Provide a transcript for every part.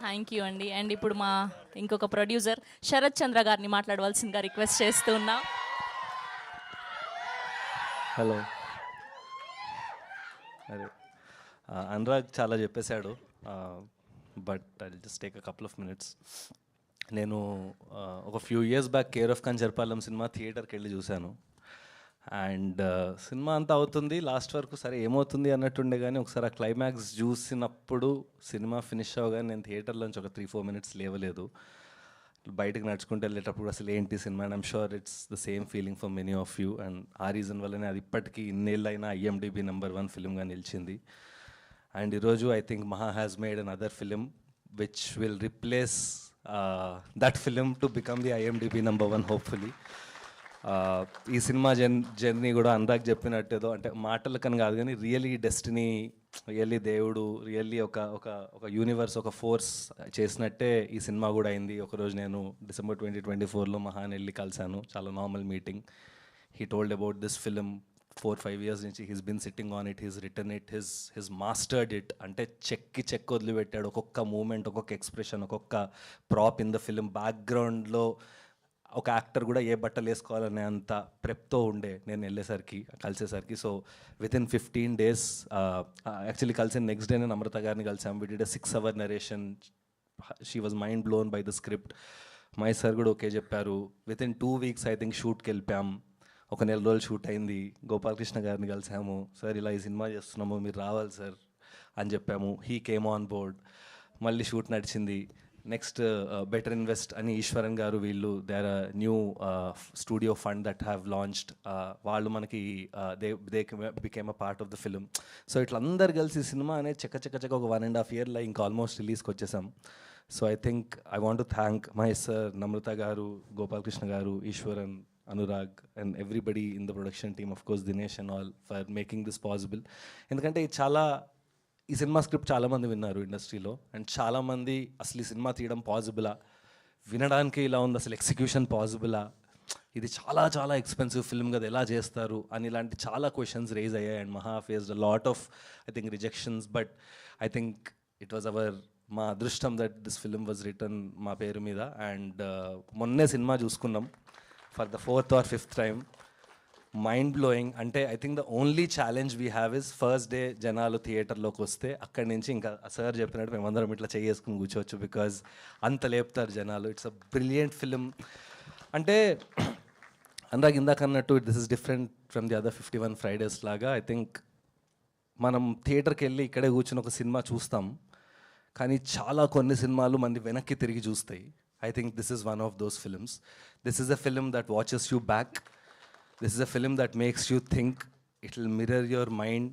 Thank you అండి. And ఇప్పుడు మా ఇంకొక ప్రొడ్యూసర్ శరత్ చంద్ర గారిని మాట్లాడవలసిందిగా రిక్వెస్ట్ చేస్తూ ఉన్నా. హలో. అదే అనురాగ్ చాలా చెప్పేశాడు, but I just take a couple of minutes. నేను ఒక few years back care of Kancharapalem cinema థియేటర్కి వెళ్ళి చూశాను. అండ్ సినిమా అంతా అవుతుంది, లాస్ట్ వరకు సరే ఏమవుతుంది అన్నట్టుండే, కానీ ఒకసారి ఆ క్లైమాక్స్ చూసినప్పుడు సినిమా ఫినిష్ అవ్వగానే నేను థియేటర్లోంచి ఒక 3-4 మినిట్స్ లేవలేదు. బయటకు నడుచుకుంటూ వెళ్ళేటప్పుడు అసలు ఏంటి cinema, and I'm sure it's the same feeling for many of you. And ఆ రీజన్ వల్లనే అది ఇప్పటికీ ఇన్నేళ్ళైనా ఐఎండిబి #1 ఫిలింగా నిలిచింది. అండ్ ఈరోజు ఐ థింక్ మహా has made an other film which will replace that film to become the IMDb #1 hopefully. ఈ cinema journey కూడా అనురాగ్ చెప్పినట్టేదో, అంటే మాటలకని కాదు కానీ రియల్లీ డెస్టినీ, రియల్లీ దేవుడు, రియల్లీ ఒక ఒక ఒక యూనివర్స్, ఒక ఫోర్స్ చేసినట్టే ఈ సినిమా కూడా అయింది. ఒకరోజు నేను December 2024లో మహాన్ వెళ్ళి కలిశాను, చాలా normal meeting. He told about this film 4-5 years నుంచి he's been sitting on it, he's written it, his mastered it. అంటే చెక్ వదిలిపెట్టాడు. ఒక్కొక్క మూమెంట్, ఒక్కొక్క ఎక్స్ప్రెషన్, ఒక్కొక్క ప్రాప్ ఇన్ ద ఫిలిం. బ్యాక్గ్రౌండ్లో ఒక యాక్టర్ కూడా ఏ బట్టలు వేసుకోవాలనే అంత ప్రెప్తో ఉండే నేను వెళ్ళేసరికి, కలిసేసరికి. సో వితిన్ 15 days, యాక్చువల్లీ కలిసిన నెక్స్ట్ డేనే నమ్రత గారిని కలిసాం. We did a 6-hour narration. She was mind blown by the script. My sir కూడా ఓకే చెప్పారు. వితిన్ 2 weeks ఐ థింక్ షూట్కి వెళ్ళిపోయాం. ఒక నెల రోజులు షూట్ అయింది. గోపాలకృష్ణ గారిని కలిసాము. సార్ ఇలా ఈ సినిమా చేస్తున్నాము, మీరు రావాలి సార్ అని చెప్పాము. He came on board. మళ్ళీ షూట్ నడిచింది. నెక్స్ట్ బెటర్ ఇన్వెస్ట్ అని ఈశ్వరన్ గారు, వీళ్ళు they are new studio fund that have launched. వాళ్ళు మనకి they became a part of the film. So ఇట్లా అందరు కలిసి సినిమా అనేది చెక్క ఒక 1.5 yearలో ఇంకా ఆల్మోస్ట్ రిలీజ్కి వచ్చేసాం. So I think I want to thank my sir, Namrata garu, Gopalakrishna garu, Eswaran, Anurag and everybody in the production team, of course Dinesh and all, for making this possible. ఎందుకంటే ఇది చాలా, ఈ సినిమా స్క్రిప్ట్ చాలామంది విన్నారు ఇండస్ట్రీలో, అండ్ చాలామంది అసలు ఈ సినిమా తీయడం పాసిబులా, వినడానికి ఇలా ఉంది, అసలు ఎగ్జిక్యూషన్ పాసిబులా, ఇది చాలా ఎక్స్పెన్సివ్ ఫిల్మ్ కదా, ఎలా చేస్తారు అని ఇలాంటి చాలా క్వశ్చన్స్ రేజ్ అయ్యాయి. And Maha faced lot of I think rejections, but I think it was మా అదృష్టం that this film was written మా పేరు మీద. అండ్ మొన్నే సినిమా చూసుకున్నాం for the 4th or 5th time. Mind blowing. అంటే I think the only challenge we have is first day జనాలు థియేటర్లోకి వస్తే అక్కడి నుంచి ఇంకా సార్ చెప్పినట్టు మేమందరం ఇట్లా చేసుకుని కూర్చోవచ్చు, బికాజ్ అంత లేపుతారు జనాలు. It's a brilliant film. అంటే అనురాగ్ ఇందాక అన్నట్టు this is different from the other 51 Fridays లాగా. ఐ థింక్ మనం థియేటర్కి వెళ్ళి ఇక్కడే కూర్చొని ఒక సినిమా చూస్తాం, కానీ చాలా కొన్ని సినిమాలు మంది వెనక్కి తిరిగి చూస్తాయి. I think this is one of those films. This is a film that watches you back. This is a film that makes you think. It will mirror your mind.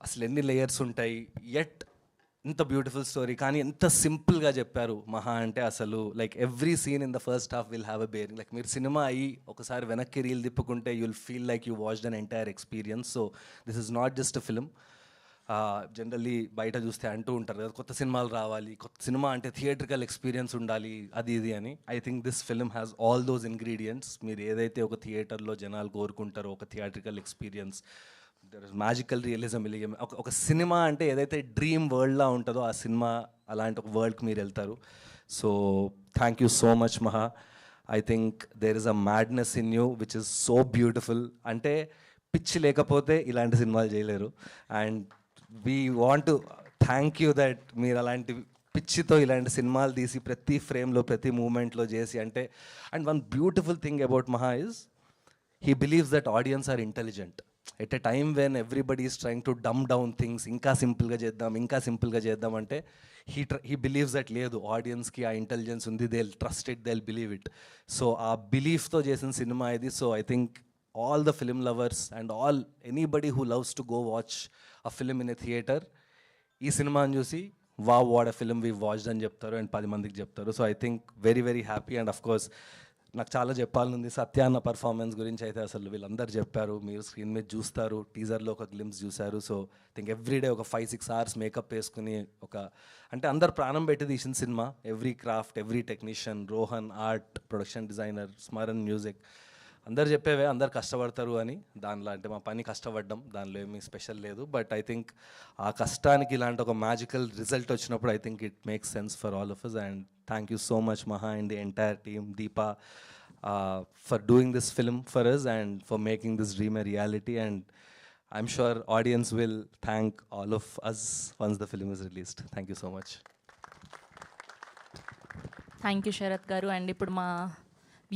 అసలు ఎన్ని లేయర్స్ ఉంటాయి, ఎట్ ఇంత beautiful story, కానీ ఎంత సింపుల్గా చెప్పారు మహా. అంటే అసలు like every scene in the first half will have a bearing. Like మీరు సినిమా అయ్యి ఒకసారి వెనక్కి రీల్ తిప్పుకుంటే you will feel like you watched an entire experience. So this is not just a film. Generally బయట చూస్తే అంటూ ఉంటారు కదా, కొత్త సినిమాలు రావాలి, కొత్త సినిమా అంటే థియేట్రికల్ ఎక్స్పీరియన్స్ ఉండాలి, అది ఇది అని. I think this film has all those ingredients. మీరు ఏదైతే ఒక థియేటర్లో జనాలు కోరుకుంటారో, ఒక theatrical experience, there is magical realism. ఒక సినిమా అంటే ఏదైతే డ్రీమ్ వరల్డ్లా ఉంటుందో ఆ సినిమా అలాంటి ఒక వరల్డ్కి మీరు వెళ్తారు. So thank you so much Maha. I think there is a madness in you which is so beautiful. అంటే పిచ్చి లేకపోతే ఇలాంటి సినిమాలు చేయలేరు. And we want to thank you that మీరు అలాంటి పిచ్చితో ఇలాంటి సినిమాలు తీసి ప్రతి ఫ్రేమ్లో, ప్రతి మూమెంట్లో చేసి. అంటే and one beautiful thing about Maha is he believes that audience are intelligent. At a time when everybody is trying to dumb down things, ఇంకా సింపుల్గా చేద్దాం అంటే హీ బిలీవ్స్ దట్ లేదు, ఆడియన్స్కి ఆ ఇంటెలిజెన్స్ ఉంది, they will trust it, they will believe it. So ఆ బిలీఫ్తో చేసిన సినిమా ఇది. So I think all the film lovers and all anybody who loves to go watch a film in a theater, ఈ సినిమాని చూసి wow what a film we watched అని చెప్తారు, and 10 మందికి చెప్తారు. So I think very happy. And of course నాకు చాలా చెప్పాలనుంది సత్య అన్న పర్ఫార్మెన్స్ గురించి. అయితే అసలు వీళ్ళందరూ చెప్పారు, మీరు స్క్రీన్ మీద చూస్తారు, టీజర్లో ఒక గ్లిమ్స్ చూశారు. సో థింక్ ఎవ్రీడే ఒక 5-6 hours మేకప్ వేసుకుని అంటే అందరు ప్రాణం పెట్టి తీసిన cinema. Every craft, every technician, Rohan art, production designer, Smaran music, అందరు చెప్పేవే అందరు కష్టపడతారు అని, దానిలో అంటే మా పని కష్టపడ్డం, దానిలో ఏమీ స్పెషల్ లేదు. బట్ ఐ థింక్ ఆ కష్టానికి ఇలాంటి ఒక మ్యాజికల్ రిజల్ట్ వచ్చినప్పుడు I think it makes sense for all of us. And thank you so much Maha and the entire team, Deepa, for doing this film for us and for making this dream a reality. And I'm sure audience will thank all of us once the film is released. Thank you so much. Thank you Sharath garu. And ఇప్పుడు మా